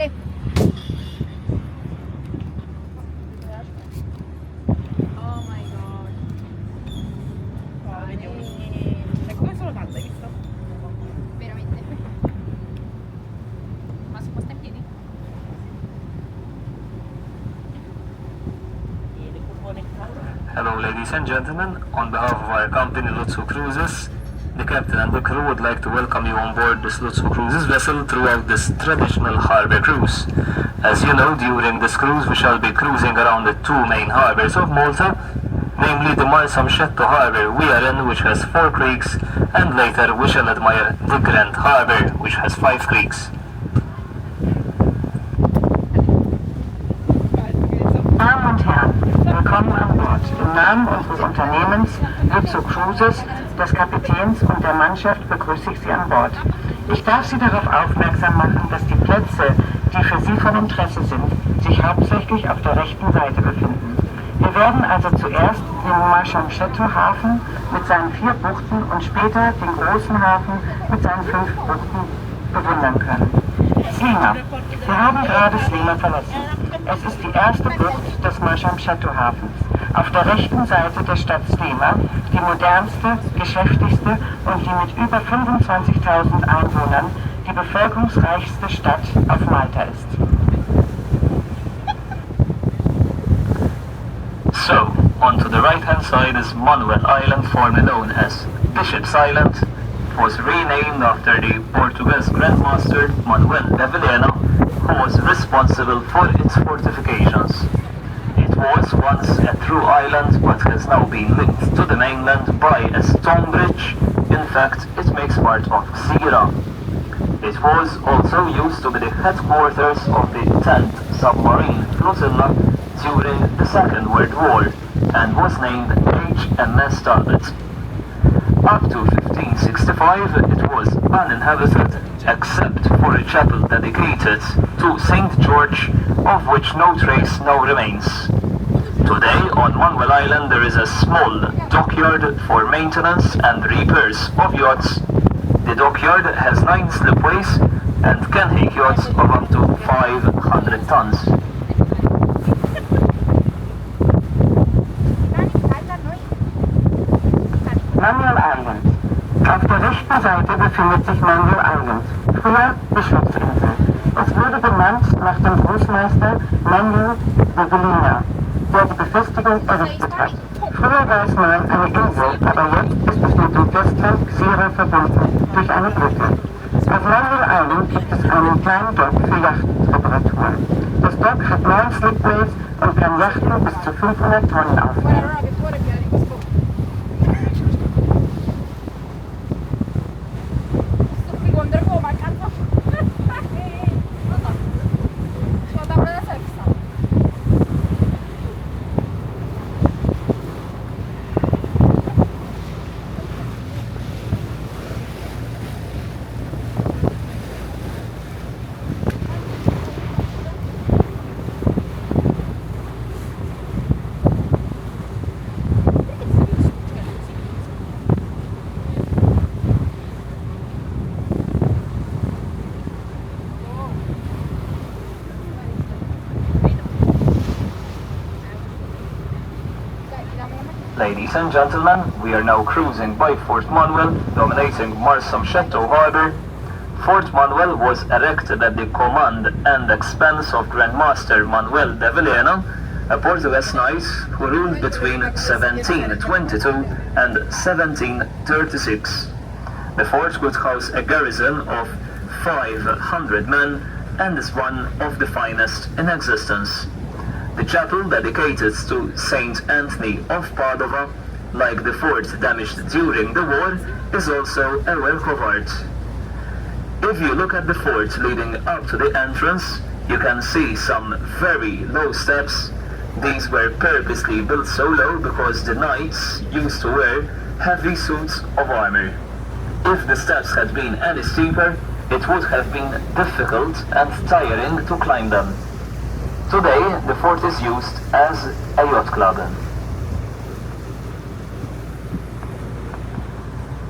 Philipp. Oh my god. Cioè, come sono fatta, hai visto? Veramente. Ma si può stare in piedi? Hello ladies and gentlemen, on behalf of our company Lutzo Cruises, the captain and the crew would like to welcome you on board this Lutzo Cruises vessel throughout this traditional harbour cruise. As you know, during this cruise we shall be cruising around the two main harbours of Malta, namely the Marsamxett Harbour we are in, which has 4 creeks, and later we shall admire the Grand Harbour, which has 5 creeks. Damen und Herren, willkommen an Bord. Im Namen unseres Unternehmens Lutzo Cruises, des Kapitäns und der Mannschaft begrüße ich Sie an Bord. Ich darf Sie darauf aufmerksam machen, dass die Plätze, die für Sie von Interesse sind, sich hauptsächlich auf der rechten Seite befinden. Wir werden also zuerst den Marsamxett Hafen mit seinen 4 Buchten und später den großen Hafen mit seinen 5 Buchten bewundern können. Sliema. Wir haben gerade Sliema verlassen. Es ist die erste Bucht des Marsamxett Hafens. Auf der rechten Seite der Stadt Sliema, die modernste, geschäftigste und die mit über 25.000 Einwohnern die bevölkerungsreichste Stadt auf Malta ist. So, on to the right hand side is Manoel Island, formerly known as Bishop's Island. It was renamed after the Portuguese Grand Master Manuel de Valletta, who was responsible for its fortifications. It was once a true island, but has now been linked to the mainland by a stone bridge. In fact, it makes part of Senglea. It was also used to be the headquarters of the 10th submarine flotilla during the Second World War, and was named HMS Talbot. Up to 1565 it was uninhabited, except for a chapel dedicated to St. George, of which no trace now remains. Today on Manoel Island there is a small dockyard for maintenance and repairs of yachts. The dockyard has 9 slipways and can take yachts of up to 500 tons. Manoel Island. Auf der rechten Seite befindet sich Manoel Island, früher Bischofsinsel. Es wurde benannt nach dem Großmeister Manuel de Valletta, der die Befestigung errichtet hat. Früher war es mal eine Insel, aber jetzt ist es mit dem Festland Xira verbunden durch eine Brücke. Auf Manoel Island gibt es einen kleinen Dock für Yachtreparatur. Das Dock hat 9 Slipways und kann Yachten bis zu 500 Tonnen aufnehmen. Ladies and gentlemen, we are now cruising by Fort Manoel, dominating Marsamxett Harbour. Fort Manoel was erected at the command and expense of Grand Master Manuel de Valletta, a Portuguese knight who ruled between 1722 and 1736. The fort could house a garrison of 500 men and is one of the finest in existence. The chapel, dedicated to Saint Anthony of Padua, like the fort damaged during the war, is also a work of art. If you look at the fort leading up to the entrance, you can see some very low steps. These were purposely built so low because the knights used to wear heavy suits of armor. If the steps had been any steeper, it would have been difficult and tiring to climb them. Today, the fort is used as a yacht club.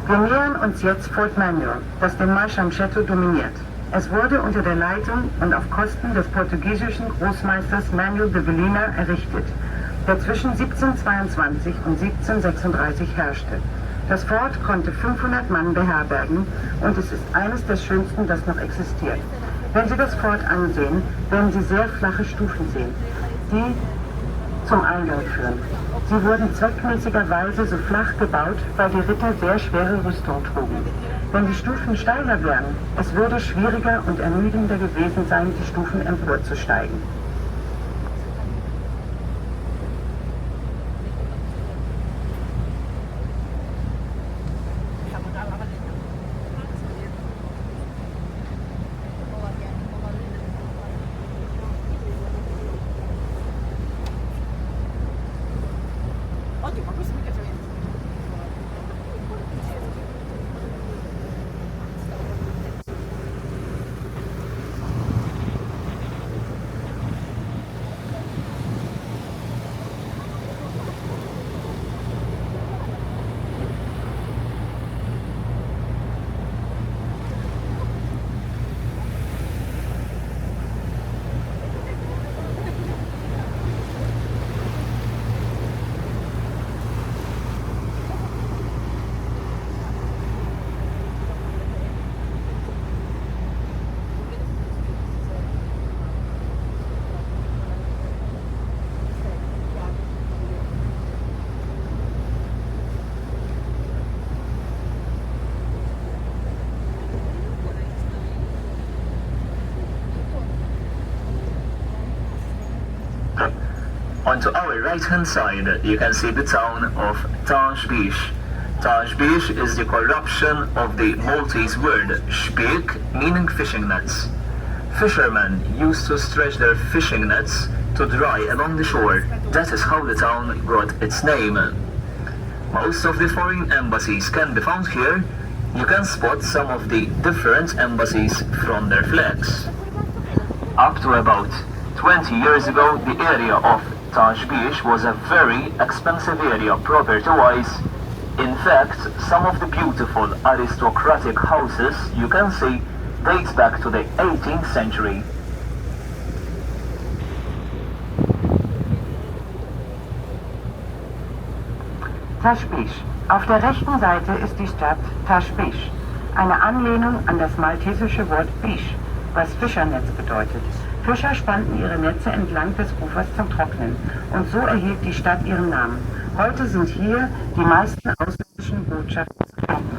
Wir nähern uns jetzt Fort Manoel, das den Marsamxett dominiert. Es wurde unter der Leitung und auf Kosten des portugiesischen Großmeisters Manuel de Villena errichtet, der zwischen 1722 und 1736 herrschte. Das Fort konnte 500 Mann beherbergen und es ist eines der schönsten, das noch existiert. Wenn Sie das Fort ansehen, werden Sie sehr flache Stufen sehen, die zum Eingang führen. Sie wurden zweckmäßigerweise so flach gebaut, weil die Ritter sehr schwere Rüstung trugen. Wenn die Stufen steiler wären, es würde schwieriger und ermüdender gewesen sein, die Stufen emporzusteigen. Oddio, ma questo mi piace bene. On our right hand side, you can see the town of Taj Beach. Taj Beach is the corruption of the Maltese word shpiek, meaning fishing nets. Fishermen used to stretch their fishing nets to dry along the shore. That is how the town got its name. Most of the foreign embassies can be found here. You can spot some of the different embassies from their flags. Up to about 20 years ago, the area of Taj Beach was a very expensive area property-wise. In fact, some of the beautiful aristocratic houses you can see date back to the 18th century. Taj Beach. Auf der rechten Seite ist die Stadt Taj Beach, eine Anlehnung an das maltesische Wort Beach, was Fischernetz bedeutet. Fischer spannten ihre Netze entlang des Ufers zum Trocknen und so erhielt die Stadt ihren Namen. Heute sind hier die meisten ausländischen Botschaften zu finden,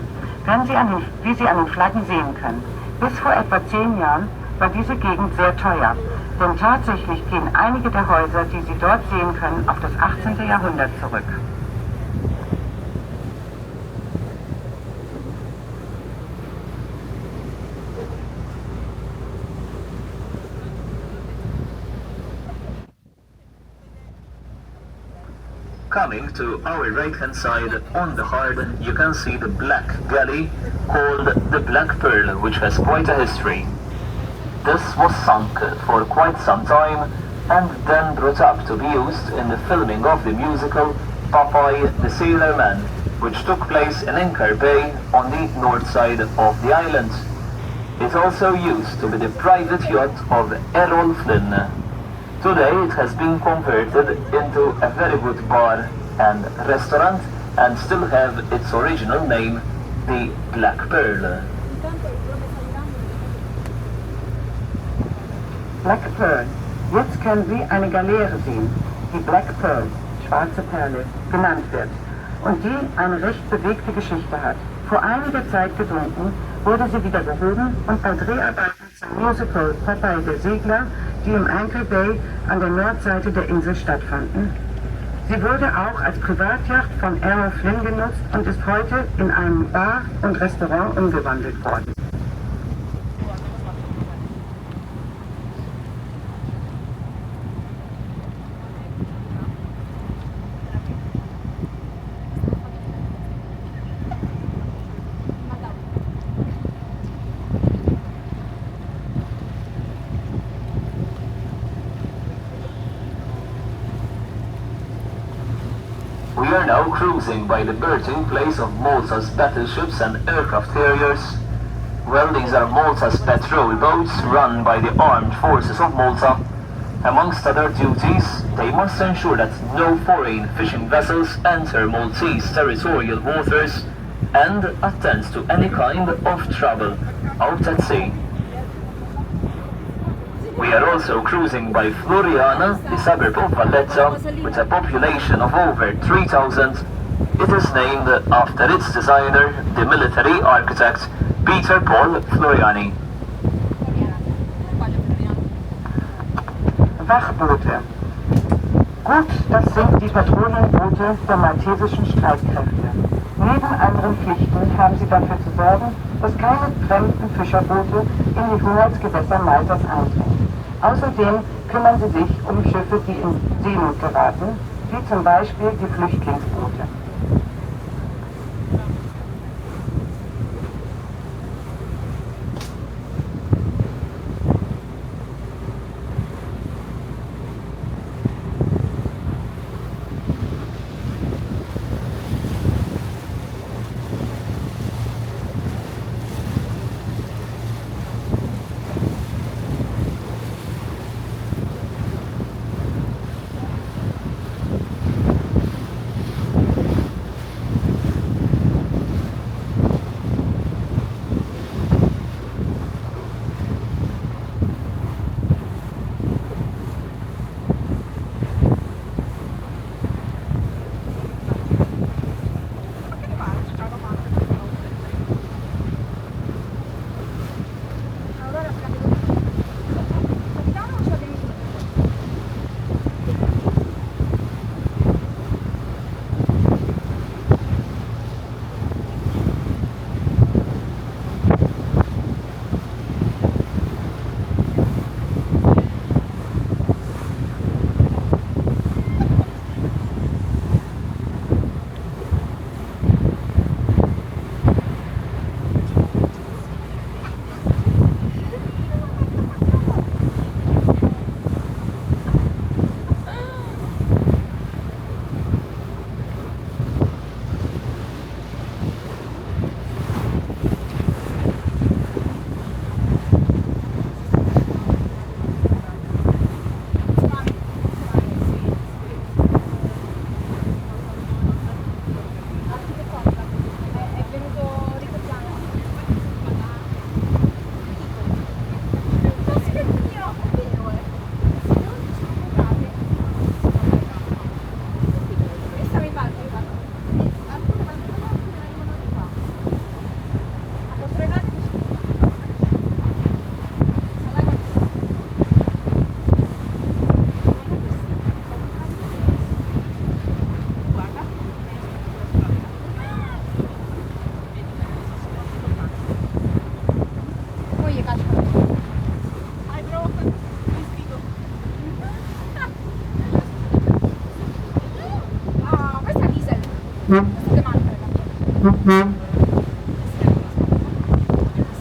wie Sie an den Flaggen sehen können. Bis vor etwa 10 Jahren war diese Gegend sehr teuer, denn tatsächlich gehen einige der Häuser, die Sie dort sehen können, auf das 18. Jahrhundert zurück. Coming to our right hand side on the harbour, you can see the black galley called the Black Pearl, which has quite a history. This was sunk for quite some time and then brought up to be used in the filming of the musical Popeye the Sailor Man, which took place in Anchor Bay on the north side of the island. It also used to be the private yacht of Errol Flynn. Today it has been converted into a very good bar and restaurant and still have its original name, the Black Pearl. Black Pearl. Jetzt können Sie eine Galeere sehen, die Black Pearl, schwarze Perle, genannt wird und die eine recht bewegte Geschichte hat. Vor einiger Zeit gesunken, wurde sie wieder gehoben und bei Dreharbeiten zum Musical Popeye der Segler, die im Anchor Bay an der Nordseite der Insel stattfanden. Sie wurde auch als Privatjacht von Errol Flynn genutzt und ist heute in einem Bar und Restaurant umgewandelt worden. We are now cruising by the berthing place of Malta's battleships and aircraft carriers. Well, these are Malta's patrol boats run by the armed forces of Malta. Amongst other duties, they must ensure that no foreign fishing vessels enter Maltese territorial waters and attend to any kind of trouble out at sea. We are also cruising by Floriana, the suburb of Valletta, with a population of over 3,000. It is named after its designer, the military architect Peter Paul Floriani. Wachboote. Gut, das sind die Patrouillenboote der maltesischen Streitkräfte. Neben anderen Pflichten haben sie dafür zu sorgen, dass keine fremden Fischerboote in die Hoheitsgewässer Maltas eindringen. Außerdem kümmern sie sich um Schiffe, die in Seenot geraten, wie zum Beispiel die Flüchtlingsboote.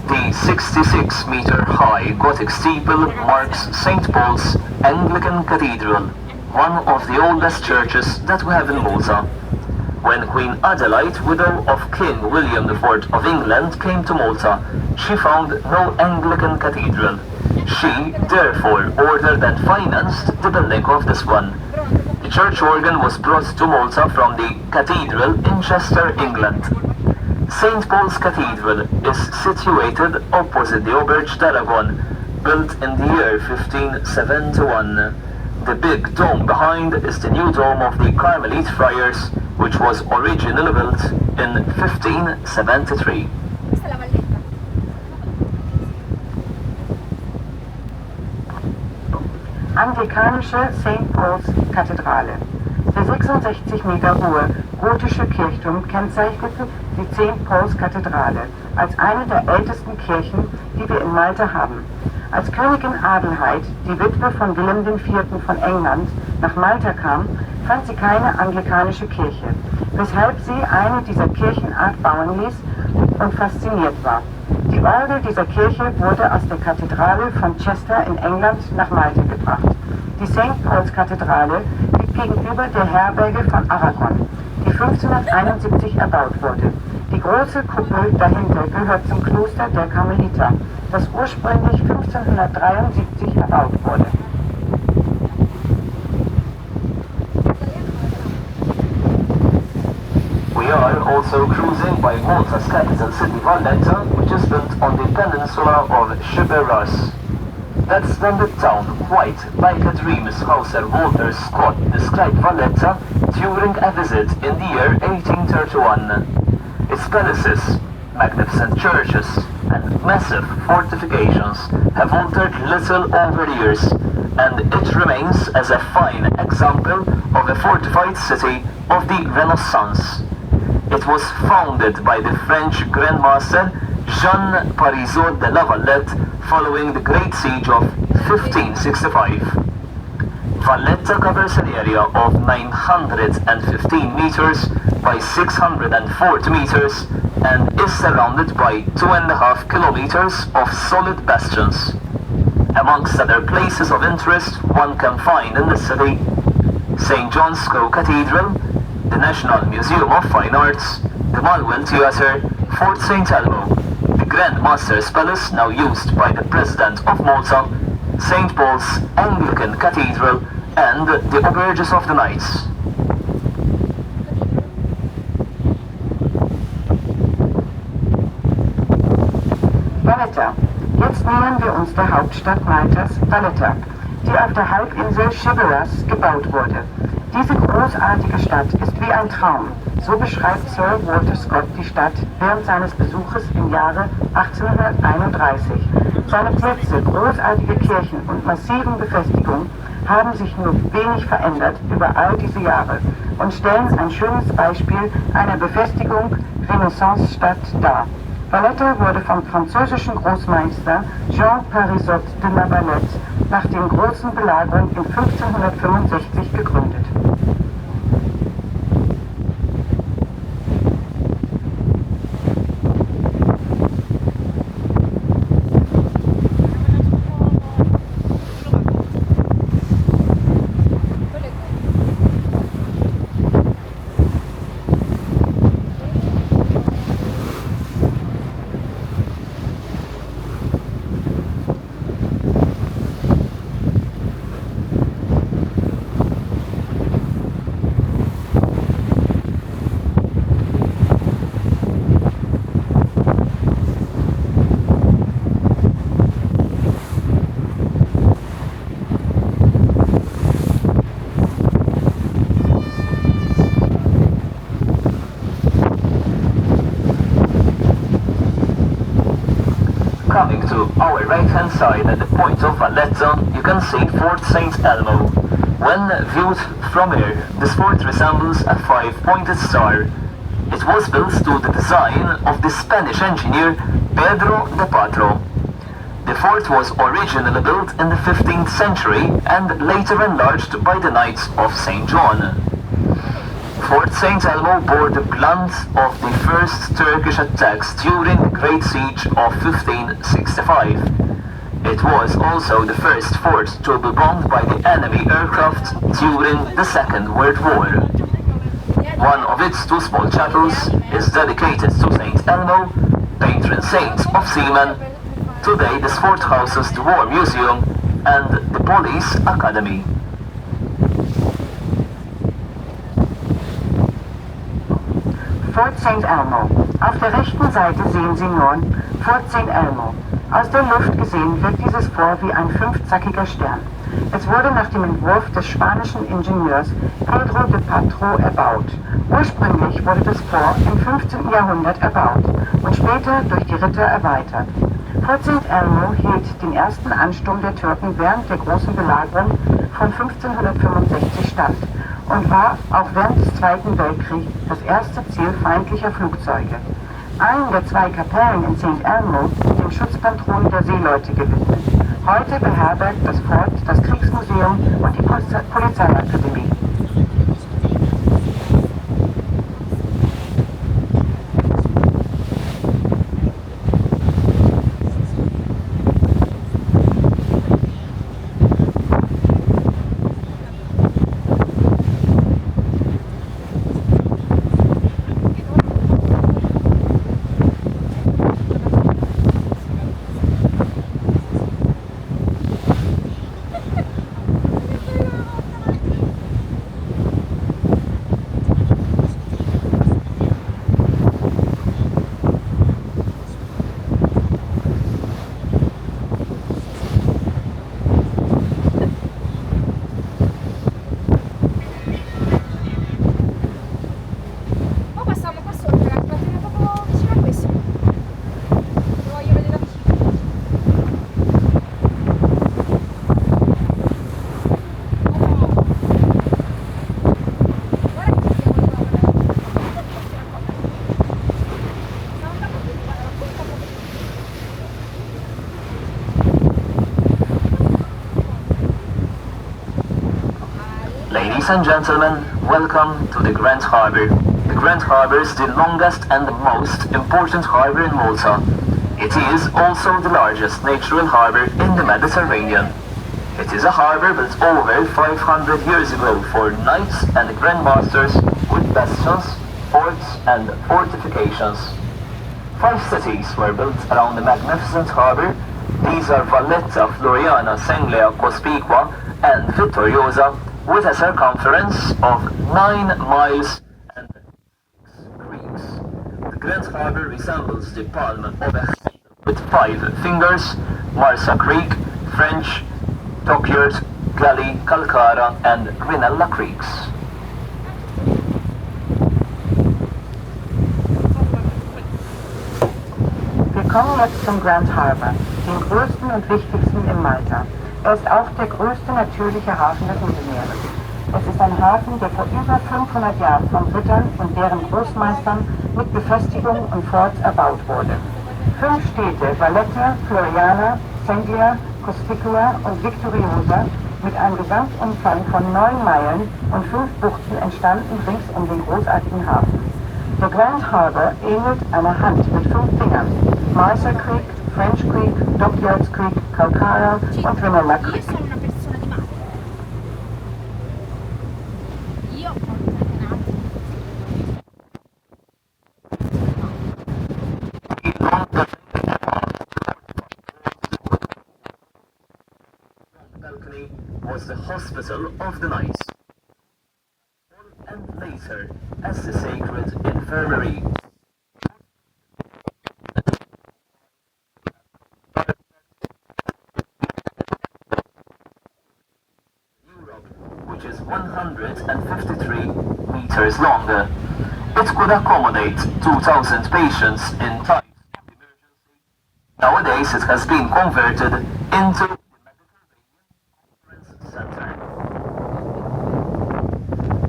The 66-meter-high Gothic steeple marks St. Paul's Anglican Cathedral, one of the oldest churches that we have in Malta. When Queen Adelaide, widow of King William IV of England, came to Malta, she found no Anglican cathedral. She, therefore, ordered and financed the building of this one. The church organ was brought to Malta from the cathedral in Chester, England. St. Paul's Cathedral is situated opposite the Auberge d'Aragon, built in the year 1571. The big dome behind is the new dome of the Carmelite Friars, which was originally built in 1573. Questa è la valletta. Anglikanische St. Paul's Kathedrale. Der 66 Meter hohe gotische Kirchturm kennzeichnete die St. Paul's Kathedrale als eine der ältesten Kirchen, die wir in Malta haben. Als Königin Adelheid, die Witwe von Wilhelm IV. Von England, nach Malta kam, fand sie keine anglikanische Kirche, weshalb sie eine dieser Kirchenart bauen ließ und fasziniert war. Die Orgel dieser Kirche wurde aus der Kathedrale von Chester in England nach Malta gebracht. Die St. Paul's Kathedrale liegt gegenüber der Herberge von Aragon, die 1571 erbaut wurde. Die große Kuppel dahinter gehört zum Kloster der Karmeliter, das ursprünglich 1573 erbaut wurde. We are also cruising by Malta's capital city Valletta, which is built on the peninsula of Shipyards. That splendid town, quite like a dream, is how Sir Walter Scott described Valletta during a visit in the year 1831. Its palaces, magnificent churches, and massive fortifications have altered little over the years, and it remains as a fine example of a fortified city of the Renaissance. It was founded by the French Grand Master Jean Parisot de la Valette following the Great Siege of 1565. Valletta covers an area of 915 meters by 640 meters and is surrounded by 2.5 kilometers of solid bastions. Amongst other places of interest one can find in the city St. John's Cathedral, the National Museum of Fine Arts, the Manoel Theatre, Fort St. Elmo, the Grand Master's Palace now used by the President of Malta, St. Paul's Anglican Cathedral, and the Auberges of the Knights. Valletta. Jetzt nähern wir uns der Hauptstadt Maltas, Valletta, die auf der Halbinsel Shipyards gebaut wurde. Diese großartige Stadt ist wie ein Traum. So beschreibt Sir Walter Scott die Stadt während seines Besuches im Jahre 1831. Seine Plätze, großartige Kirchen und massiven Befestigungen haben sich nur wenig verändert über all diese Jahre und stellen ein schönes Beispiel einer Befestigung Renaissance-Stadt dar. Valletta wurde vom französischen Großmeister Jean Parisot de la Valette nach den großen Belagerungen in 1565 gegründet. Coming to our right hand side at the point of Valletta, you can see Fort St. Elmo. When viewed from here, this fort resembles a five-pointed star. It was built to the design of the Spanish engineer Pedro de Patro. The fort was originally built in the 15th century and later enlarged by the Knights of St. John. Fort St. Elmo bore the brunt of the first Turkish attacks during the Great Siege of 1565. It was also the first fort to be bombed by the enemy aircraft during the Second World War. One of its two small chapels is dedicated to St. Elmo, patron saint of seamen. Today this fort houses the War Museum and the Police Academy. Fort St. Elmo. Auf der rechten Seite sehen Sie nun Fort St. Elmo. Aus der Luft gesehen wirkt dieses Fort wie ein fünfzackiger Stern. Es wurde nach dem Entwurf des spanischen Ingenieurs Pedro de Patro erbaut. Ursprünglich wurde das Fort im 15. Jahrhundert erbaut und später durch die Ritter erweitert. Fort St. Elmo hielt den ersten Ansturm der Türken während der großen Belagerung von 1565 stand und war auch während des Zweiten Weltkriegs das erste Ziel feindlicher Flugzeuge. Einen der zwei Kapellen in St. Elmo, dem Schutzpatron der Seeleute, gewidmet. Heute beherbergt das Fort das Kriegsmuseum und die Polizeiakademie. Ladies and gentlemen, welcome to the Grand Harbour. The Grand Harbour is the longest and the most important harbour in Malta. It is also the largest natural harbour in the Mediterranean. It is a harbour built over 500 years ago for knights and grandmasters with bastions, forts and fortifications. 5 cities were built around the magnificent harbour. These are Valletta, Floriana, Senglea, Cospicua and Vittoriosa, with a circumference of 9 miles and 6 creeks. The Grand Harbour resembles the palm of a hand with 5 fingers: Marsa Creek, French, Dockyard, Galley, Calcara and Rinella Creeks. Wir kommen jetzt zum Grand Harbour, dem größten und wichtigsten in Malta. Er ist auch der größte natürliche Hafen des Mittelmeeres. Es ist ein Hafen, der vor über 500 Jahren von Rittern und deren Großmeistern mit Befestigungen und Forts erbaut wurde. 5 Städte, Valletta, Floriana, Senglea, Cospicua und Vittoriosa, mit einem Gesamtumfang von 9 Meilen und 5 Buchten entstanden rings um den großartigen Hafen. Der Grand Harbour ähnelt einer Hand mit 5 Fingern. Marsa Creek, French Creek, Dockyards Creek, Calcara und Rinella Io Creek. sono una persona di mare. Io ho un Balcony was the hospital of the knights, and later as the sacred infirmary. Europe, which is 153 meters longer. It could accommodate 2,000 patients in times of emergency. Nowadays it has been converted into the Mediterranean Conference Center.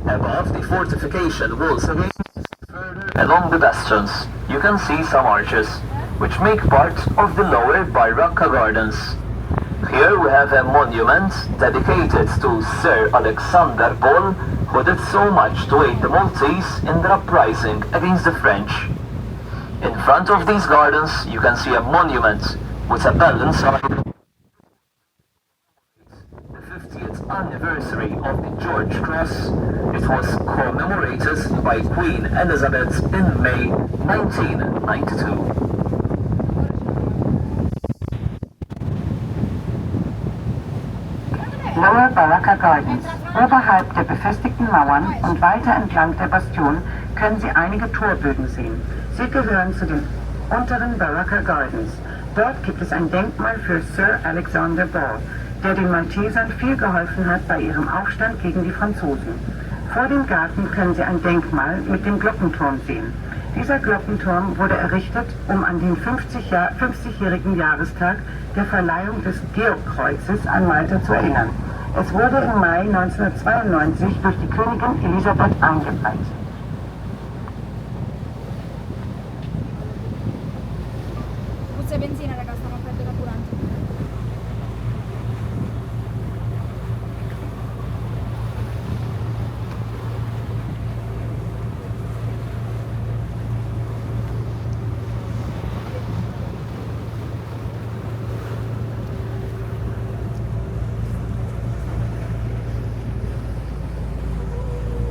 Above the fortification walls again, further along the bastions, you can see some arches, which make part of the lower Baracca Gardens. Here we have a monument dedicated to Sir Alexander Paul, who did so much to aid the Maltese in their uprising against the French. In front of these gardens you can see a monument with a bell inside. The 50th anniversary of the George Cross. It was commemorated by Queen Elizabeth in May 1992. Lower Baracca Gardens. Oberhalb der befestigten Mauern und weiter entlang der Bastion können Sie einige Torbögen sehen. Sie gehören zu den unteren Baracca Gardens. Dort gibt es ein Denkmal für Sir Alexander Ball, der den Maltesern viel geholfen hat bei ihrem Aufstand gegen die Franzosen. Vor dem Garten können Sie ein Denkmal mit dem Glockenturm sehen. Dieser Glockenturm wurde errichtet, um an den 50-jährigen Jahrestag der Verleihung des Georgkreuzes an Malta zu erinnern. Es wurde im Mai 1992 durch die Königin Elisabeth eingeweiht. Puzza benzina, raga, stiamo a prendere carburante.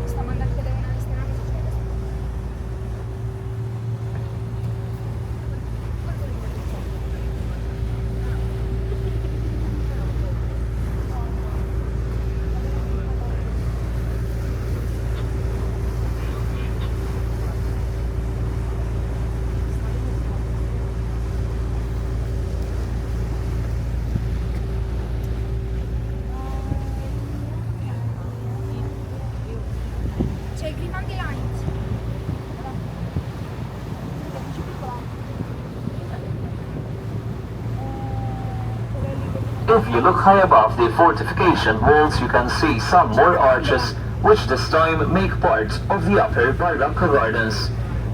Stiamo andando a vedere una strada. C'è il Grand Lines. If you look high above the fortification walls, you can see some more arches, which this time make part of the upper Baracca Gardens.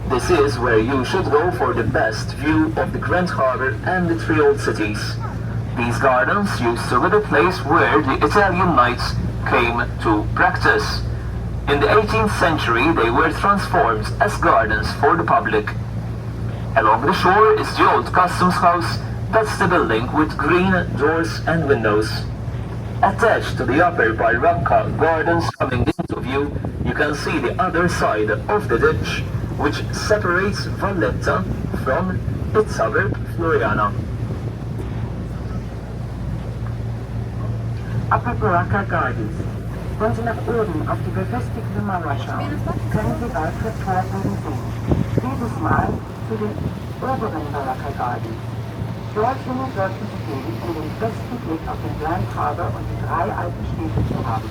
This is where you should go for the best view of the Grand Harbour and the 3 old cities. These gardens used to be the place where the Italian knights came to practice. In the 18th century, they were transformed as gardens for the public. Along the shore is the old customs house. That's the building with green doors and windows. Attached to the upper Baracca gardens coming into view, you can see the other side of the ditch, which separates Valletta from its suburb Floriana. Upper Baracca Gardens. Wenn Sie nach oben auf die befestigte Mauer schauen, können Sie weitere Torbögen sehen. Dieses Mal zu den oberen Baracca Gardens. Dorthin sollten Sie gehen, um den besten Blick auf den Grand Harbour und die 3 alten Städte zu haben.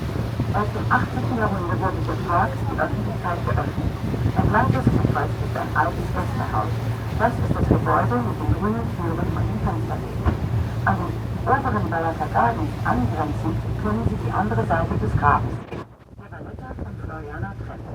Erst im 18. Jahrhundert wurde der Park die Öffentlichkeit geöffnet. Entlang des Ufers ist ein altes Gästehaus. Das ist das Gebäude mit den grünen Türen und den Fensterläden. An den oberen Valletta Gardens angrenzend können Sie die andere Seite des Grabens sehen, der Valletta und Floriana trennt.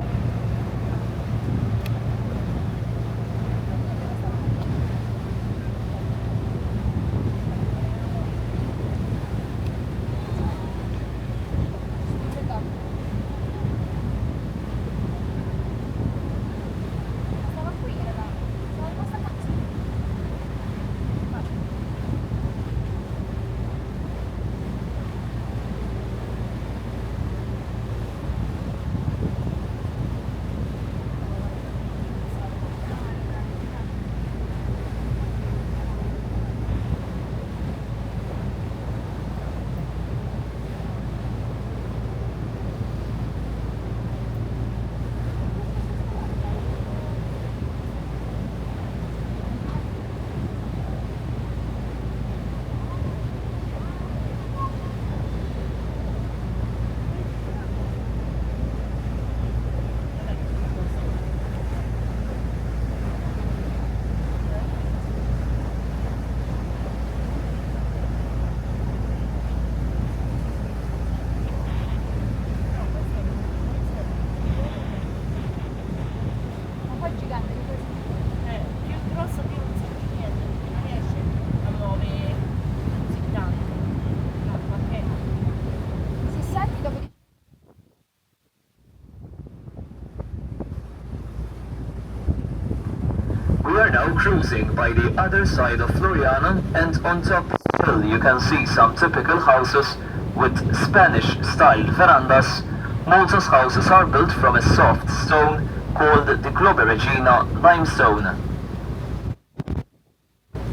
We are now cruising by the other side of Floriana, and on top of the hill you can see some typical houses with Spanish-style verandas. Malta's houses are built from a soft stone called the Globiregina limestone.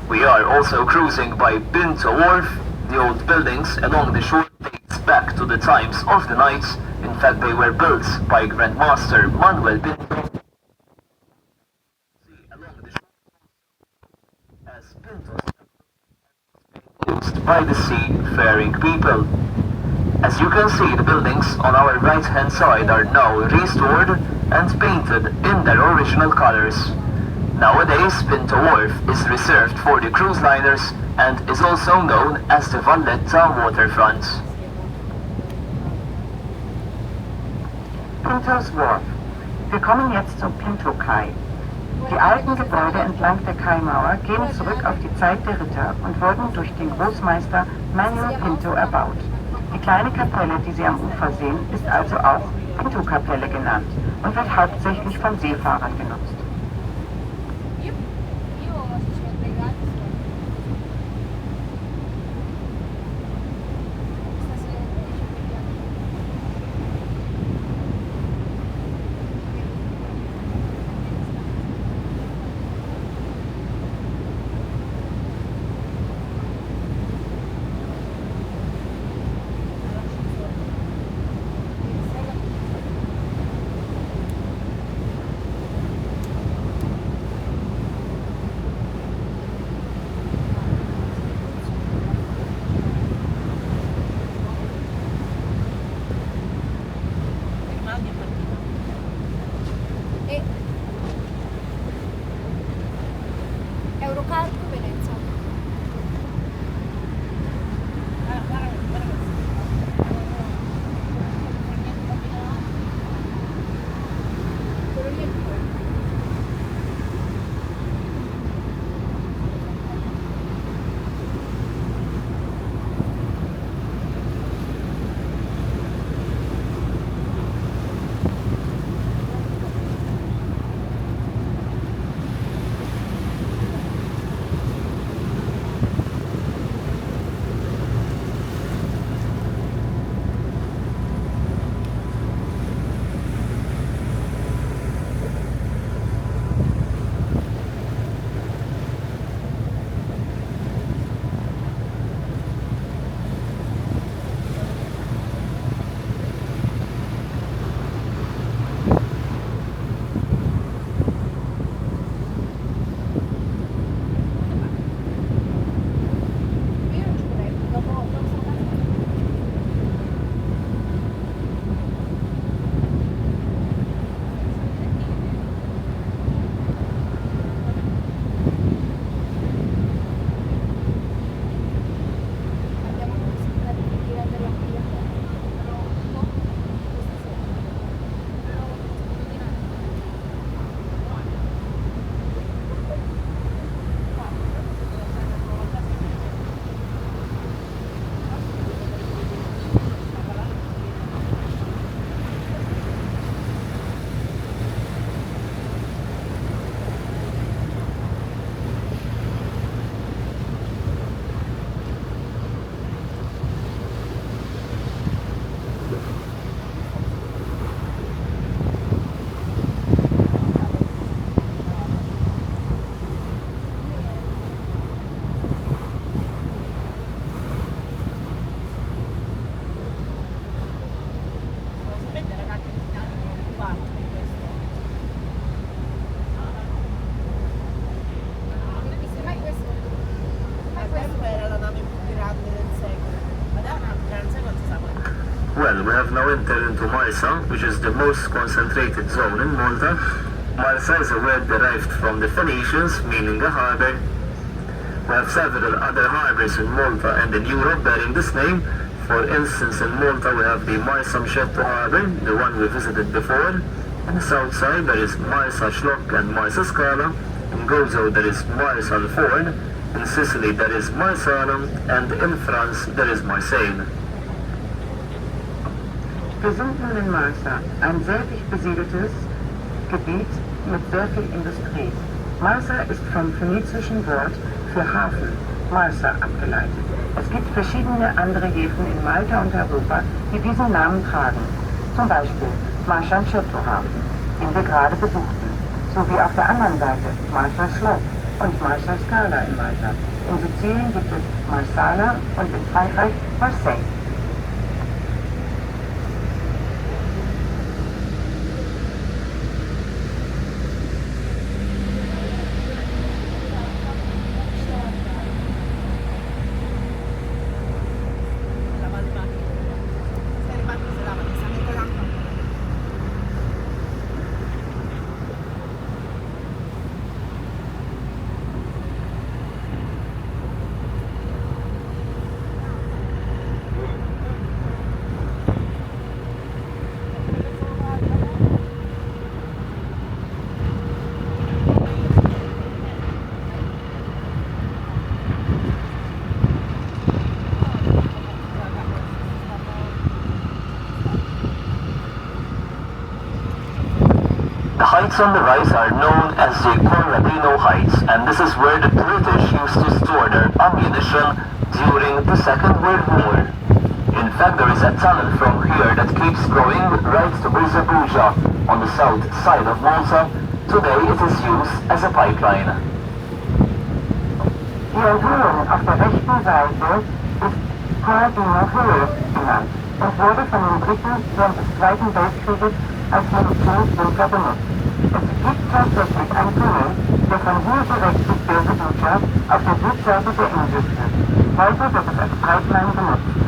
We are also cruising by Pinto Wharf. The old buildings along the shore dates back to the times of the knights. In fact, they were built by Grand Master Manuel Pinto. As Pintos used by the seafaring people. As you can see, the buildings on our right hand side are now restored and painted in their original colors. Nowadays, Pinto Wharf is reserved for the cruise liners and is also known as the Valletta waterfront. Pinto's Wharf. Wir kommen jetzt zum Pinto Kai. Die alten Gebäude entlang der Kaimauer gehen zurück auf die Zeit der Ritter und wurden durch den Großmeister Manuel Pinto erbaut. Die kleine Kapelle, die Sie am Ufer sehen, ist also auch Pinto-Kapelle genannt und wird hauptsächlich von Seefahrern genutzt. Well, we have now entered into Marsa, which is the most concentrated zone in Malta. Marsa is a word derived from the Phoenicians, meaning a harbour. We have several other harbours in Malta and in Europe bearing this name. For instance, in Malta we have the Marsamxett Harbour, the one we visited before. On the south side there is Marsamxett and Marsascala. In Gozo there is Marsalford. In Sicily there is Marsala, and in France there is Marseille. Wir sind nun in Malta, ein sehr dicht besiedeltes Gebiet mit sehr viel Industrie. Marsa ist vom phönizischen Wort für Hafen, Marsa, abgeleitet. Es gibt verschiedene andere Häfen in Malta und Europa, die diesen Namen tragen. Zum Beispiel Marsamxett Harbour, den wir gerade besuchten, sowie auf der anderen Seite Marsalford und Marsascala in Malta. In Sizilien gibt es Marsala und in Frankreich Marseille. The heights on the right are known as the Corradino Heights, and this is where the British used to store their ammunition during the Second World War. In fact, there is a tunnel from here that keeps going right to Birgu on the south side of Malta. Today it is used as a pipeline. Die Erhöhung auf der rechten Seite ist Corradino Höhe genannt und wurde von den Briten während des Zweiten Weltkrieges als Munitionsbunker benutzt. Es gibt tatsächlich einen Tunnel, der von hier direkt bis Birgu auf der Südseite der Insel führt. Heute wird es als Pipeline benutzt.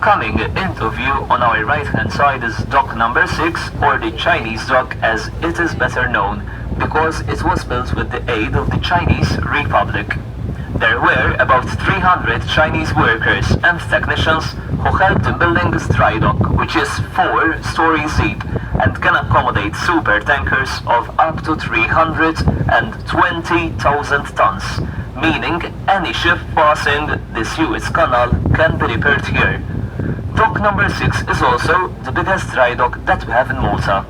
Coming into view on our right hand side is dock number 6, or the Chinese dock as it is better known, because it was built with the aid of the Chinese Republic. There were about 300 Chinese workers and technicians who helped in building this dry dock, which is 4 stories deep and can accommodate super tankers of up to 320,000 tons, meaning any ship passing the Suez Canal can be repaired here. Dock number 6 is also the biggest dry dock that we have in Malta.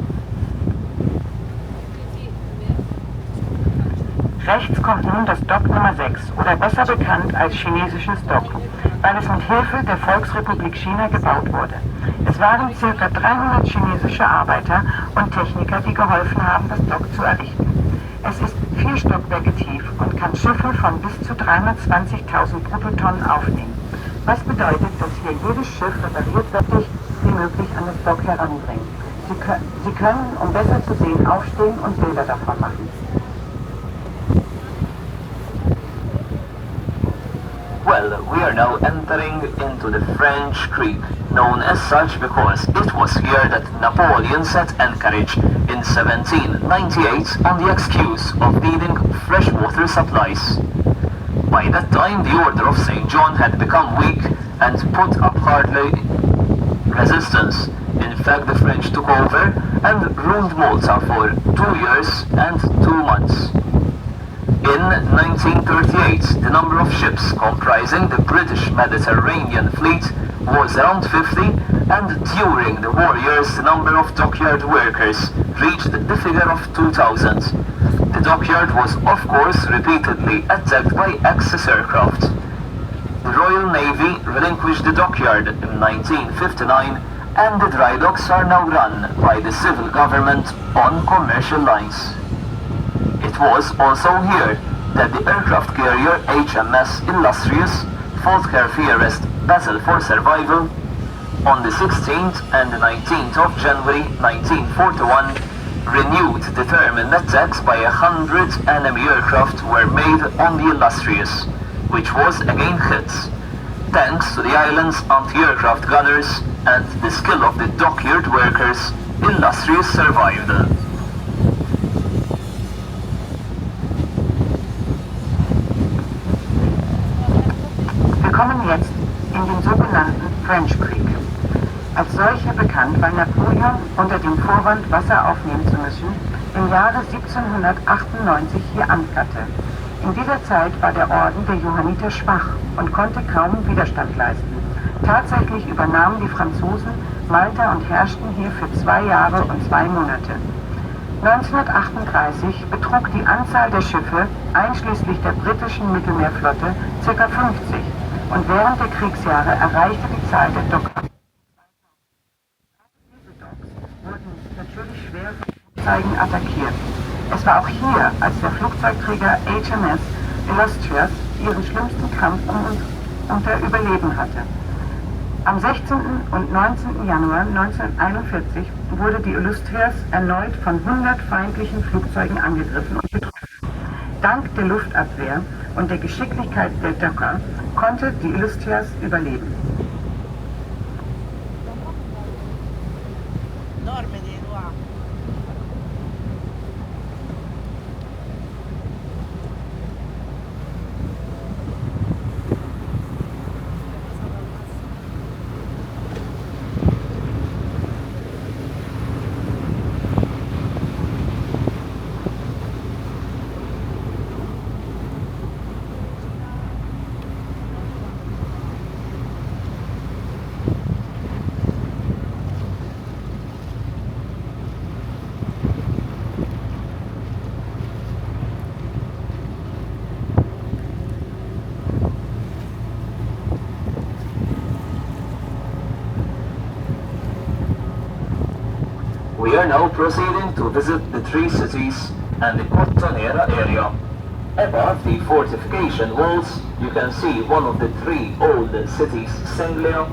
Rechts kommt nun das Dock Nummer 6, oder besser bekannt als chinesisches Dock, weil es mit Hilfe der Volksrepublik China gebaut wurde. Es waren ca. 300 chinesische Arbeiter und Techniker, die geholfen haben, das Dock zu errichten. Es ist 4 Stockwerke tief und kann Schiffe von bis zu 320.000 Bruttotonnen aufnehmen. Was bedeutet, dass hier jedes Schiff repariert wird, wie möglich an das Dock heranbringen. Sie können, um besser zu sehen, aufstehen und Bilder davon machen. Well, we are now entering into the French Creek, known as such because it was here that Napoleon set anchorage in 1798 on the excuse of needing freshwater supplies. By that time, the Order of St. John had become weak and put up hardly resistance. In fact, the French took over and ruled Malta for 2 years and 2 months. In 1938, the number of ships comprising the British Mediterranean fleet was around 50, and during the war years the number of dockyard workers reached the figure of 2,000. The dockyard was of course repeatedly attacked by Axis aircraft. The Royal Navy relinquished the dockyard in 1959, and the dry docks are now run by the civil government on commercial lines. It was also here that the aircraft carrier HMS Illustrious fought carefully arrest vessel for survival. On the 16th and 19th of January 1941, renewed determined attacks by 100 enemy aircraft were made on the Illustrious, which was again hit. Thanks to the island's anti-aircraft gunners and the skill of the dockyard workers, Illustrious survived. Wir kommen jetzt in den sogenannten French Creek. Als solcher bekannt, weil Napoleon unter dem Vorwand, Wasser aufnehmen zu müssen, im Jahre 1798 hier ankerte. In dieser Zeit war der Orden der Johanniter schwach und konnte kaum Widerstand leisten. Tatsächlich übernahmen die Franzosen Malta und herrschten hier für 2 Jahre und 2 Monate. 1938 betrug die Anzahl der Schiffe, einschließlich der britischen Mittelmeerflotte, ca. 50 und während der Kriegsjahre erreichte die Zahl der Docker. Diese Docks wurden natürlich schwer von Flugzeugen attackiert. Es war auch hier, als der Flugzeugträger HMS Illustrious ihren schlimmsten Kampf um der Überleben hatte. Am 16. und 19. Januar 1941 wurde die Illustrious erneut von 100 feindlichen Flugzeugen angegriffen und getroffen. Dank der Luftabwehr und der Geschicklichkeit der Docker konnte die Illustrious überleben. We are now proceeding to visit the 3 cities and the Costanera area. Above the fortification walls, you can see one of the 3 old cities, Senglea.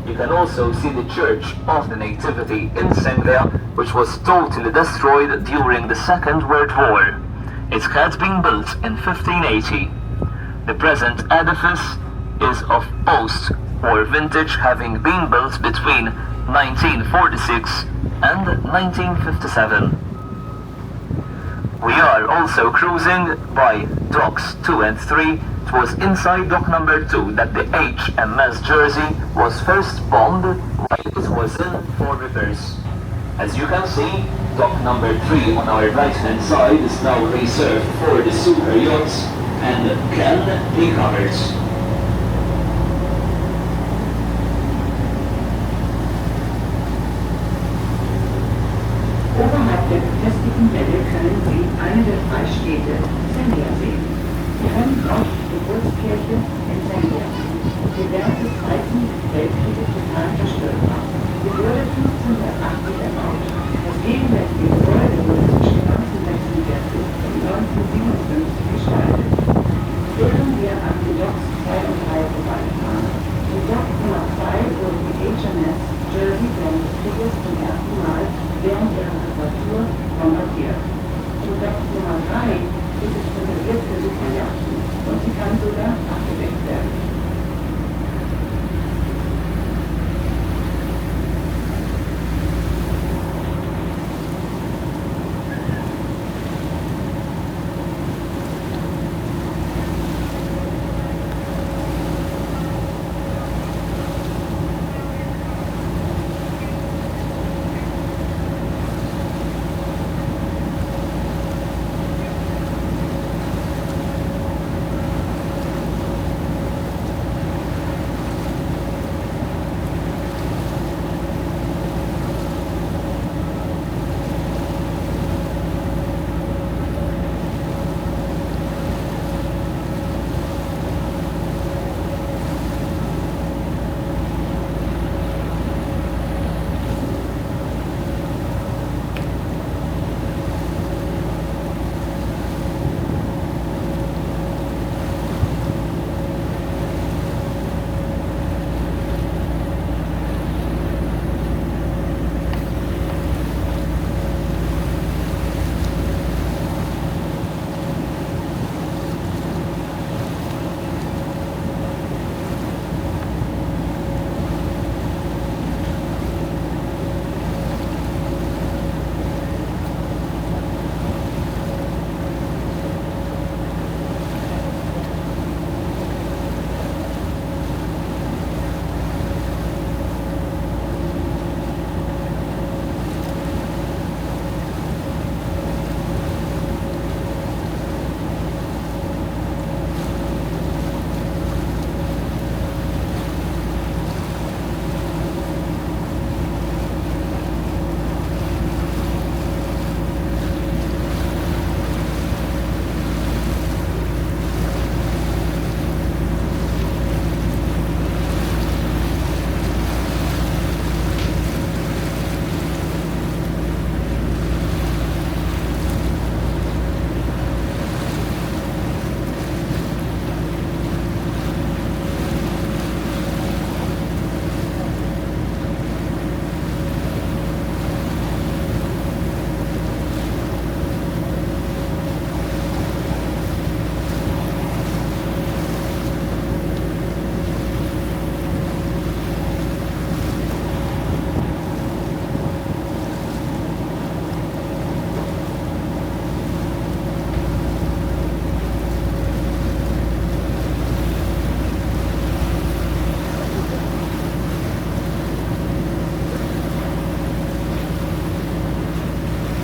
You can also see the Church of the Nativity in Senglea, which was totally destroyed during the Second World War. It had been built in 1580. The present edifice is of or vintage, having been built between 1946 and 1957. We are also cruising by docks 2 and 3. It was inside dock number 2 that the HMS Jersey was first bombed while it was in for repairs. As you can see, dock number 3 on our right hand side is now reserved for the super yachts and can be covered. Oberhalb der befestigten Welle können Sie eine der 3 Städte Senglea sehen. Sie können auch die Geburtskirche in Senglea. Sie während des Zweiten Weltkrieges total zerstört war. Sie wurde 1580 erbaut. Das gegenwärtige Gebäude wurde zwischen 1946 und 1957 gestaltet. Während wir an den Docks 2 und 3 vorbeifahren, in Dock Nummer 2 wurde die HMS Jersey während des Krieges zum ersten Mal während ihrer Reparatur bombardiert. In Dock Nummer 3 ist es präpariert für Superjachten und sie kann sogar abgedeckt werden.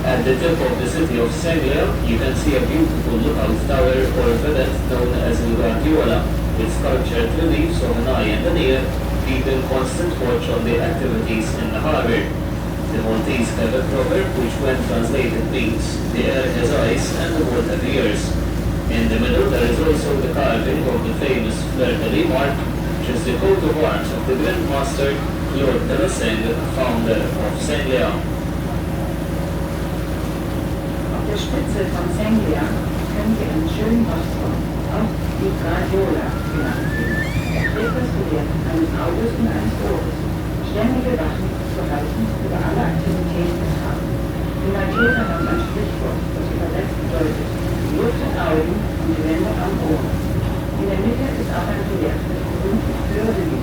At the top of the city of Senglea, you can see a beautiful lookout tower or village known as Ricasoli, with sculptured reliefs of an eye and an ear, keeping constant watch on the activities in the harbour. The Maltese have a proverb which, when translated, means the air has eyes and the water ears. In the middle there is also the carving of the famous Birgu mark, which is the coat of arms of the Grand Master, Lord founder of Senglea. Auf der Spitze von Senglea können Sie einen schönen Restaurant, auch die Grand Harbour genannt sehen. Er trägt das Gewand eines Auges und eines Ohres. Ständige Wachen zu halten über alle Aktivitäten des Hafens. Die Malteser haben ein Sprichwort, das übersetzt bedeutet, die Luft in Augen und die Wände am Ohr. In der Mitte ist auch ein Relief des berühmten Birgu.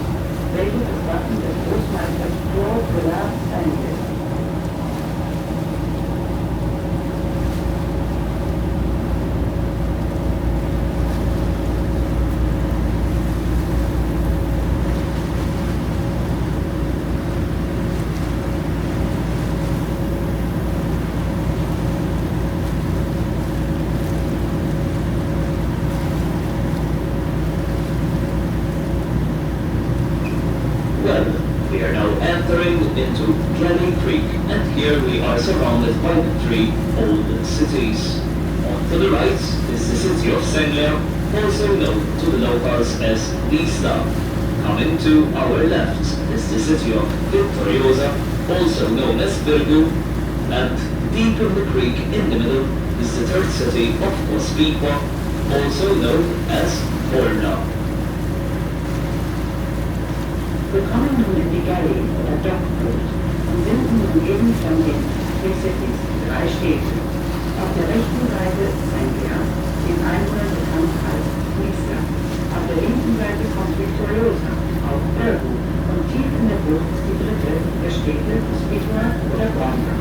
entering into Kelly Creek, and here we are surrounded by the three old cities. On to the right is the city of Senglea, also known to the locals as Isla. Coming to our left is the city of Vittoriosa, also known as Birgu, and deep in the creek in the middle is the third city of Cospicua, also known as Borna. Wir kommen nun in die Galley oder Dockboot und sind nun umgeben von den Three Cities, 3 Städten. Auf der rechten Seite Senglea, den Einwohnern bekannt als Isla. Auf der linken Seite kommt Vittoriosa, auch Birgu, und tief in der Bucht ist die dritte der Städte Cospicua oder Borna.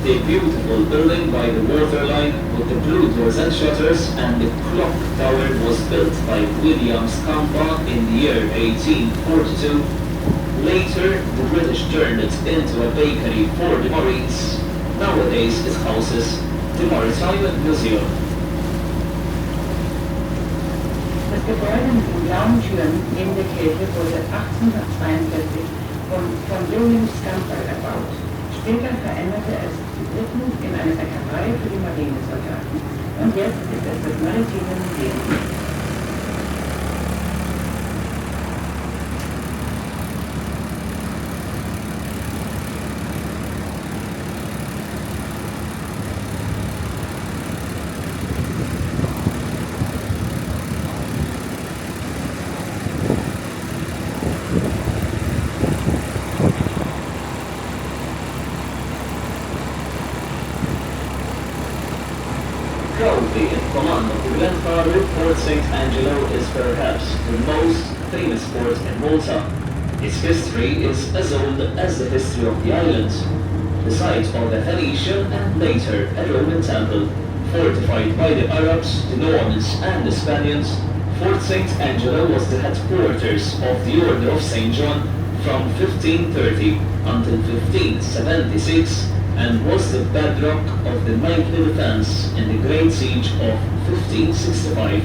A beautiful building by the waterline with the blue doors and shutters, and the clock tower was built by Williams Campa in the year 1842. Later, the British turned it into a bakery for the Marines. Nowadays it houses the Maritime Museum. Das Gebäude mit den blauen Türen neben der Kirche wurde 1842 von Williams Campa erbaut. Später veränderte es die Briten in eine Bäckerei für die Marinesoldaten. Und jetzt ist es das Maritime Museum. Proudly in command of the Grand Harbour, Fort St. Angelo is perhaps the most famous port in Malta. Its history is as old as the history of the island. The site of a Phoenician and later a Roman temple, fortified by the Arabs, the Normans and the Spaniards, Fort St. Angelo was the headquarters of the Order of St. John from 1530 until 1576, and was the bedrock of the knightly defense in the Great Siege of 1565.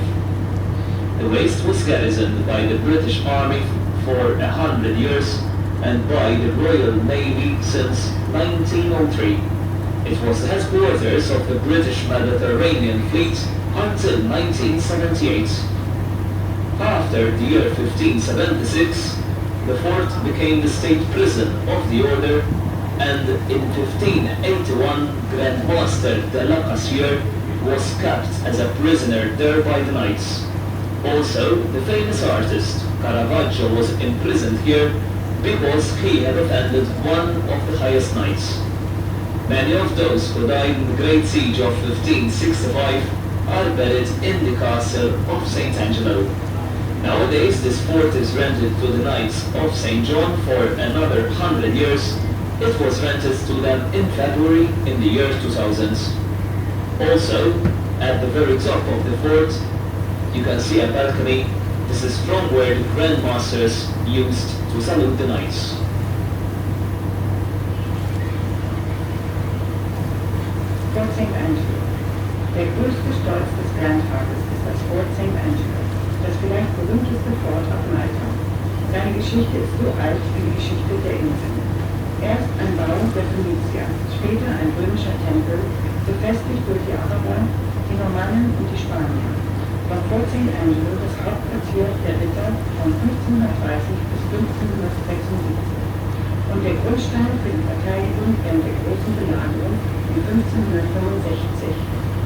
The waste was garrisoned by the British Army for 100 years and by the Royal Navy since 1903. It was the headquarters of the British Mediterranean Fleet until 1978. After the year 1576, the fort became the state prison of the order, and in 1581 Grand Master de la Cassier was kept as a prisoner there by the knights. Also, the famous artist Caravaggio was imprisoned here because he had offended one of the highest knights. Many of those who died in the Great Siege of 1565 are buried in the castle of St. Angelo. Nowadays, this fort is rented to the Knights of St. John for another 100 years. It was rented to them in February in the year 2000. Also, at the very top of the fort, you can see a balcony. This is from where the Grand Masters used to salute the knights. Fort St. Angelo. Der größte Stolz des Grand Harbors ist das Fort St. Angelo, das vielleicht berühmteste Fort auf Malta. Seine Geschichte ist so alt wie die Geschichte der Inseln. Erst ein Bau der Phönizier, später ein römischer Tempel, befestigt durch die Araber, die Normannen und die Spanier. War Fort St. Angelo das Hauptquartier der Ritter von 1530 bis 1576 und der Grundstein für die Verteidigung während der großen Belagerung in 1565.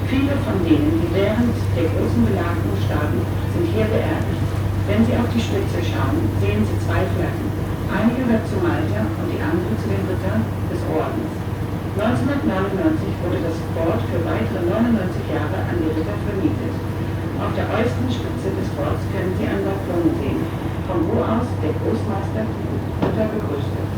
Viele von denen, die während der großen Belagerung starben, sind hier beerdigt. Wenn Sie auf die Spitze schauen, sehen Sie 2 Flaggen. Eine gehört zu Malta und die andere zu den Rittern des Ordens. der äußeren Spitze des Forts können Sie ein Balkon sehen, von wo aus der Großmeister die Mutter begrüßt wird.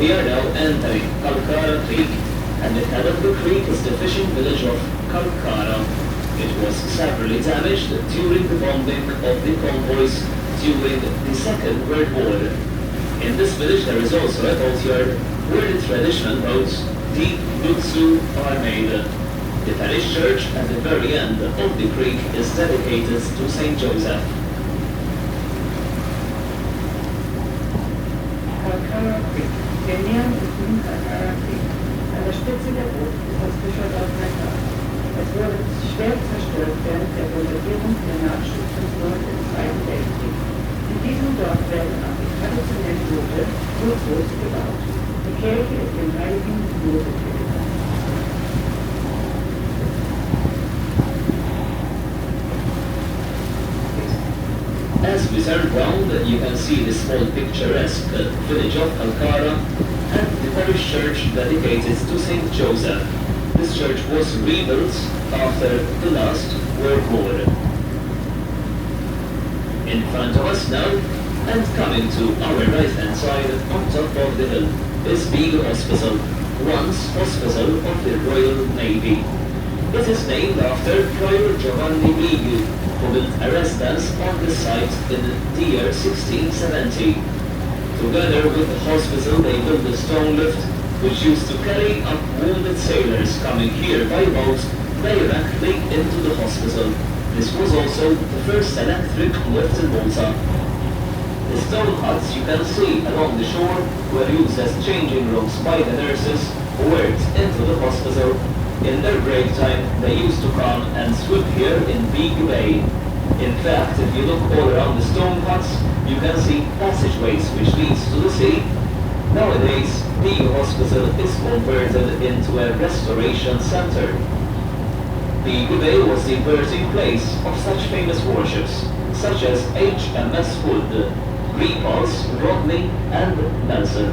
We are now entering Calcara Creek, and the head of the creek is the fishing village of Calcara. It was severely damaged during the bombing of the convoys during the Second World War. In this village there is also a boatyard where the traditional boats, the Birgu, are made. The parish church at the very end of the creek is dedicated to Saint Joseph. Calcara Creek. Wir nähern uns nun Calcara Creek. An der Spitze der Bucht ist das Fischerdorf Malta. Es wurde schwer zerstört während der Bombardierung der Nachschubfunktion im Zweiten Weltkrieg. In diesem Dorf werden auch die traditionellen Boote Boote gebaut. Die Kirche ist dem heiligen Josef gewidmet. As we turn round, you can see the small picturesque village of Calcara and the parish church dedicated to Saint Joseph. This church was rebuilt after the last World War. In front of us now, and coming to our right-hand side, on top of the hill, is Birgu Hospital, once hospital of the Royal Navy. It is named after Prior Giovanni Birgu, who built a residence on the site in the year 1670. Together with the hospital, they built a stone lift, which used to carry up wounded sailors coming here by boat directly into the hospital. This was also the first electric lift in Malta. The stone huts you can see along the shore were used as changing rooms by the nurses who worked into the hospital. In their break time, they used to come and swim here in Birgu Bay. In fact, if you look all around the stone huts, you can see passageways which leads to the sea. Nowadays, Birgu Hospital is converted into a restoration center. Birgu Bay was the birthing place of such famous warships, such as HMS Hood, Repulse, Rodney, and Nelson.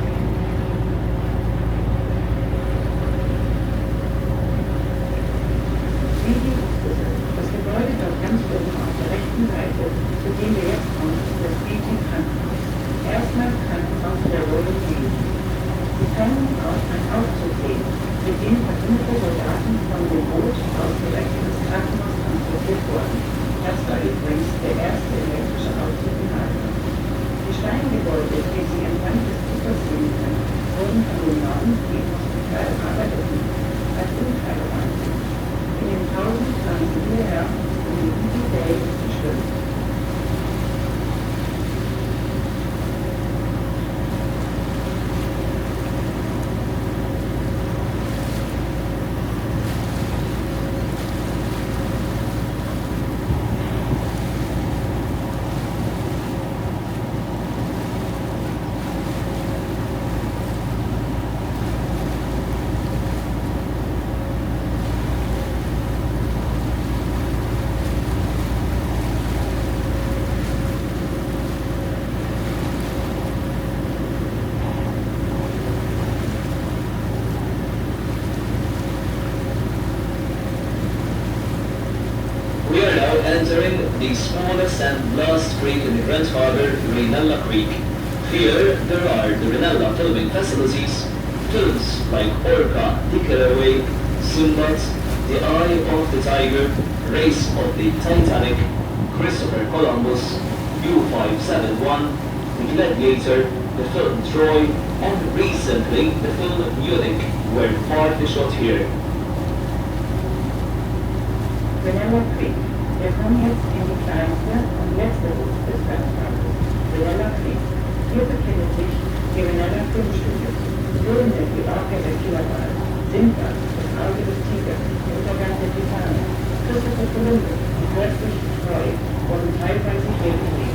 Das Gebäude dort ganz oben auf der rechten Seite, zu dem wir jetzt kommen, ist das Krankenhaus. Erstmals Krankenhaus der Royal Navy. Sie können aus einem Aufzug sehen, mit dem verwundete Soldaten von dem Boot aus direkt ins Krankenhaus transportiert wurden. Das war übrigens der erste elektrische Aufzug in Malta. Die Steingebäude, die Sie entlang des Ufers sehen können, wurden von den Normen wie Teil arbeiteten als Umkleideraum. In den Pausen kamen sie hierher, um die Easy Day zu schwimmen. We are now entering the smallest and last creek in the Grand Harbour, Rinella Creek. Here, there are the Rinella filming facilities, films like Orca, Tickleaway, Sinbad, The Eye of the Tiger, Race of the Titanic, Christopher Columbus, U-571, The Gladiator, the film Troy, and recently the film Munich were partly shot here. Rinella Creek. Wir kommen jetzt in die kleinste und letzte Bucht des Grand Harbours, Rinella Creek. Hier befindet sich die Rinella Filmstudio, Filme wie Orca der Killerwahl, Sinbad, das Auge des Tigers, der Untergang der Titanic, Christopher Columbus und plötzlich Troy wurden teilweise hier gelegt.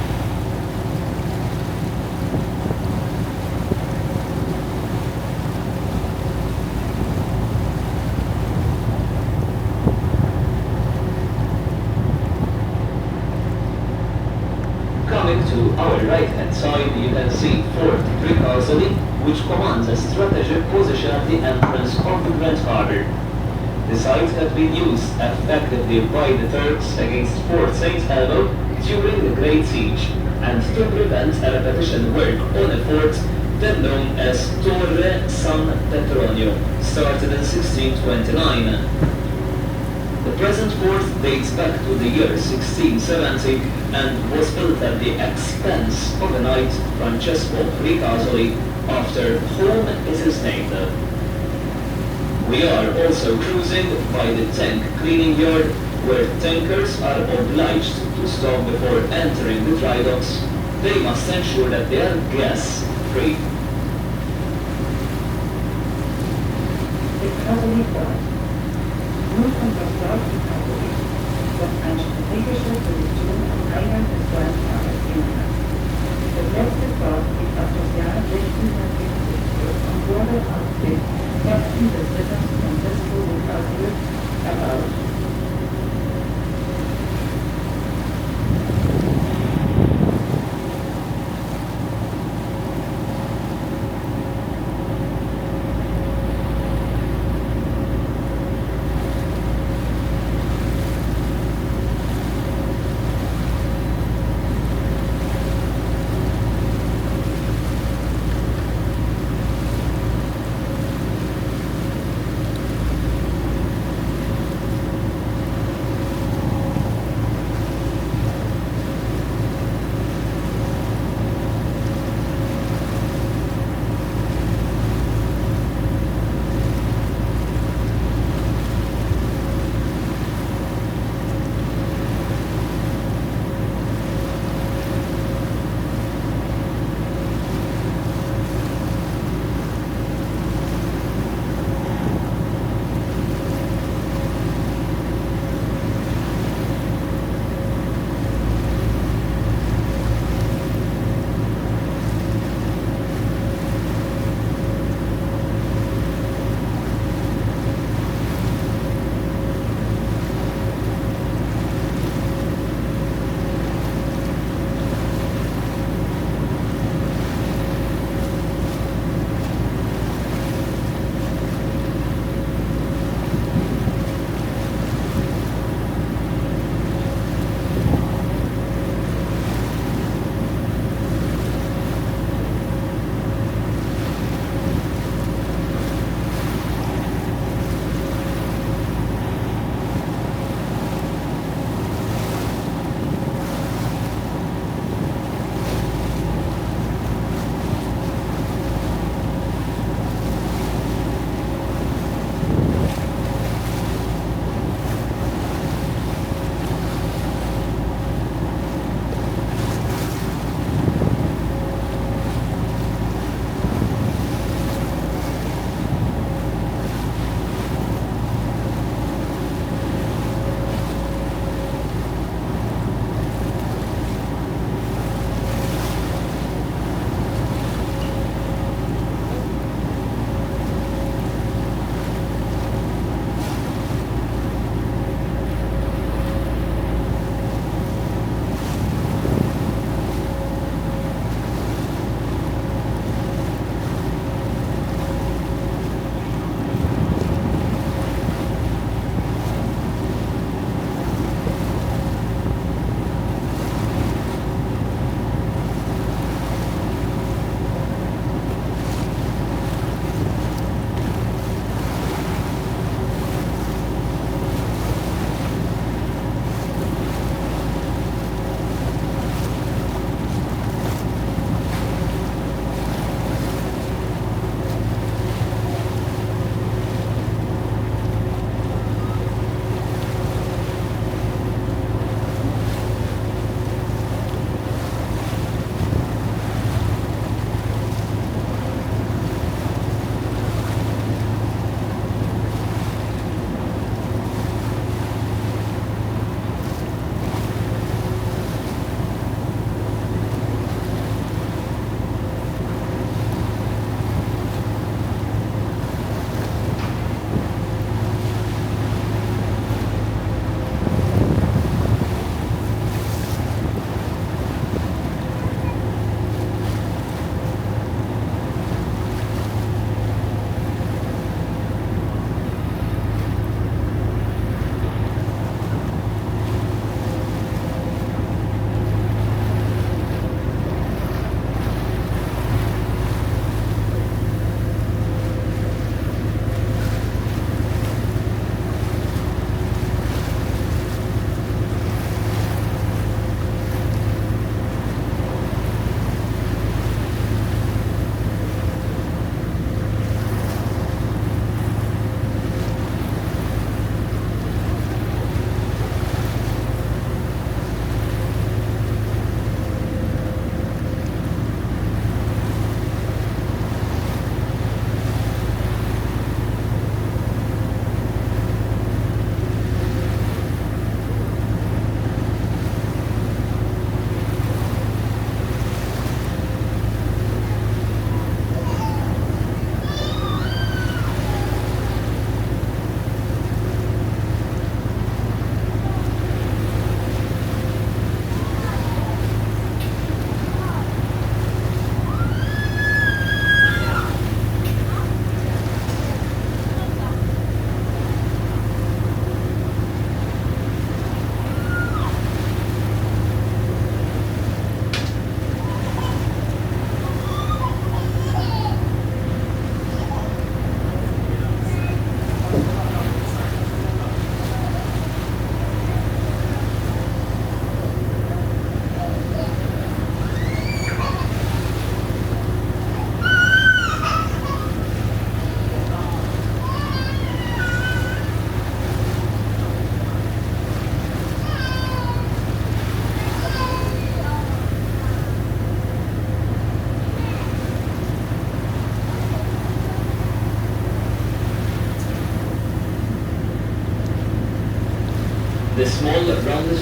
Coming to our right-hand side, you can see Fort Ricasoli, which commands a strategic position at the entrance of the Grand Harbour. The site had been used effectively by the Turks against Fort St. Elmo during the Great Siege, and to prevent a repetition work on a fort then known as Torre San Petronio, started in 1629. The present fort dates back to the year 1670 and was built at the expense of the knight Francesco Ricasoli, after whom it is named. We are also cruising by the tank cleaning yard, where tankers are obliged to stop before entering the dry docks. They must ensure that they are gas-free. Nun kommt das Dorf Ricasoli, das eine strategische Position am Eingang des Grand Harbours innehat. Das letzte Dorf liegt auf das Jahr 1670 zurück und wurde auf den Kosten des Ritters Francesco Ricasoli erbaut.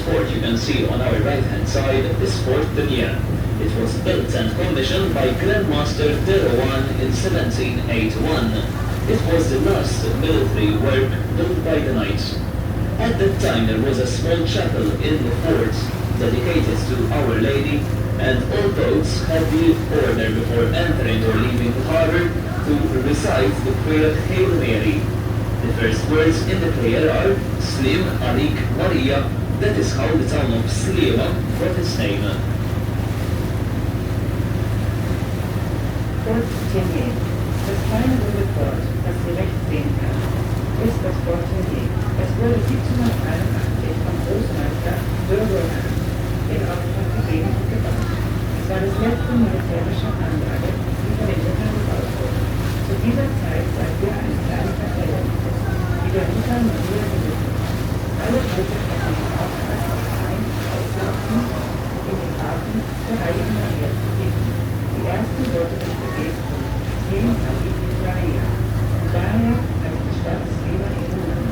fort you can see on our right-hand side is Fort Manoel. It was built and commissioned by Grand Master One in 1781. It was the last military work built by the knights. At that time there was a small chapel in the fort dedicated to Our Lady, and all boats had the order before entering or leaving the harbour to recite the prayer Hail Mary. The first words in the prayer are Slim Alik Maria. That is how the town of Sliema got its name. Fort Manoel. Das kleine runde Fort, das Sie rechts sehen kann, ist das Fort Manoel. Es wurde 1781 vom Großmeister Birgu in Auftrag gegeben und gebaut. Es war das letzte militärische Anlage, die von den Rittern gebaut wurde. Zu dieser Zeit seien wir eine kleine Kapelle, die der Ritter Maria besitzt. Alle Schiffe hatten den Auftrag, auslaufen in den Hafen der Heiligen Maria zu geben. Die erste wurde das Gebet Slim Alik Maria. Und daher heißt die Stadt Sliema ihren Namen.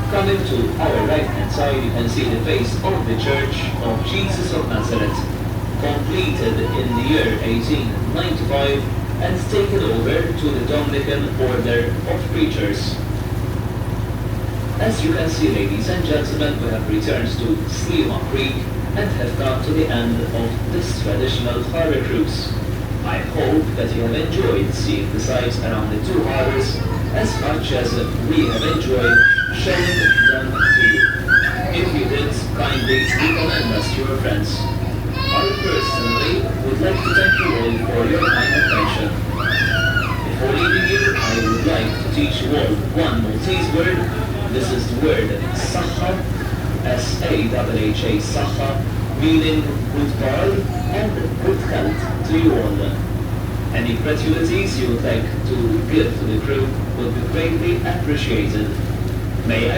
Coming to our right-hand side, you can see the face of the Church of Jesus of Nazareth, completed in the year 1895 and taken over to the Dominican Order of Preachers. As you can see, ladies and gentlemen, we have returned to Sliema Creek and have come to the end of this traditional harbour cruise. I hope that you have enjoyed seeing the sights around the two harbours as much as we have enjoyed showing them to you. If you did, kindly recommend us to your friends. I personally would like to thank you all for your kind attention. Before leaving you, I would like to teach you all one Maltese word. This is the word Saha, S-A-H-A, Saha, meaning goodbye and good health to you all. Any gratuities you would like to give to the crew would be greatly appreciated. May I